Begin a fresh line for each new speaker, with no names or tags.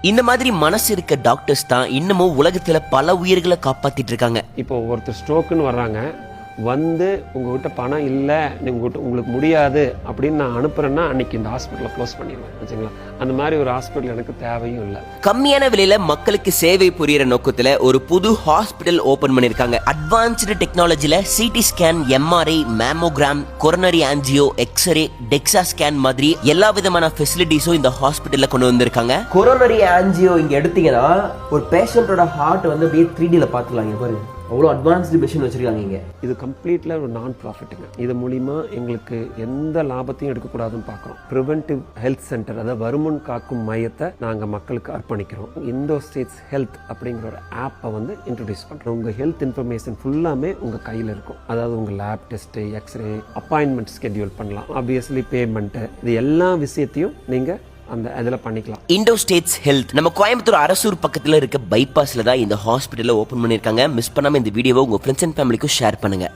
இந்த மாதிரி மனசு இருக்க டாக்டர்ஸ் தான் இன்னமும் உலகத்துல பல உயிர்களை காப்பாத்திட்டு இருக்காங்க.
இப்போ ஒருத்தர் ஸ்ட்ரோக்குன்னு வர்றாங்க, வந்து உங்ககிட்ட பணம் இல்லை, உங்களுக்கு முடியாது அப்படின்னு நான் அனுப்புறேன்னா அன்னைக்கு இந்த ஹாஸ்பிட்டலை க்ளோஸ் பண்ணிடுவேன் வச்சுங்களா. அந்த மாதிரி ஒரு ஹாஸ்பிட்டல் எனக்கு தேவையும் இல்லை.
கம்மியான விலையில மக்களுக்கு சேவை புரியுற நோக்கத்துல ஒரு புது ஹாஸ்பிட்டல் ஓபன் பண்ணிருக்காங்க. அட்வான்ஸ்டு டெக்னாலஜில CT scan, MRI, mammogram, coronary angio, x-ray, DEXA scan மாதிரி எல்லா விதமான ஃபெசிலிட்டிஸும் இந்த ஹாஸ்பிட்டல்ல கொண்டு வந்திருக்காங்க.
கொரோனரி ஆஞ்சியோ இங்க எடுத்தீங்கன்னா ஒரு பேஷண்டோட ஹார்ட் வந்து அப்படியே 3Dல பார்த்துக்கலாம். இங்க பாருங்க, அவ்வளோ அட்வான்ஸ்டு மிஷின் வச்சிருக்காங்க இங்க.
இது கம்ப்ளீட்ல ஒரு நான் ப்ராஃபிட்டுங்க. இது மூலிமா எங்களுக்கு எந்த லாபத்தையும் எடுக்கக்கூடாதுன்னு பார்க்குறோம். ப்ரிவென்டிவ் ஹெல்த் சென்டர், அதாவது வருமுன் காக்கும் மையத்தை நாங்கள் மக்களுக்கு அர்ப்பணிக்கிறோம். இந்தோ ஸ்டேட்ஸ் ஹெல்த் அப்படிங்கிற ஒரு ஆப்பை வந்து இன்ட்ரடியூஸ் பண்ணுறோம். உங்கள் ஹெல்த் இன்ஃபர்மேஷன் ஃபுல்லாமே உங்கள் கையில் இருக்கும். அதாவது உங்கள் lab test, x-ray, appointment schedule பண்ணலாம், ஆப்வியஸ்லி பேமெண்ட்டு, இது எல்லா விஷயத்தையும் நீங்கள் அந்த அதில் பண்ணிக்கலாம்.
இண்டோ ஸ்டேட்ஸ் ஹெல்த் நம்ம கோயம்புத்தூர் அரசூர் பக்கத்துல இருக்க பைபாஸ்ல தான் இந்த ஹாஸ்பிட்டலை ஓபன் பண்ணிருக்காங்க. மிஸ் பண்ணாம இந்த வீடியோவை உங்க ஃப்ரெண்ட்ஸ் அண்ட் ஃபேமிலிக்கும் ஷேர் பண்ணுங்க.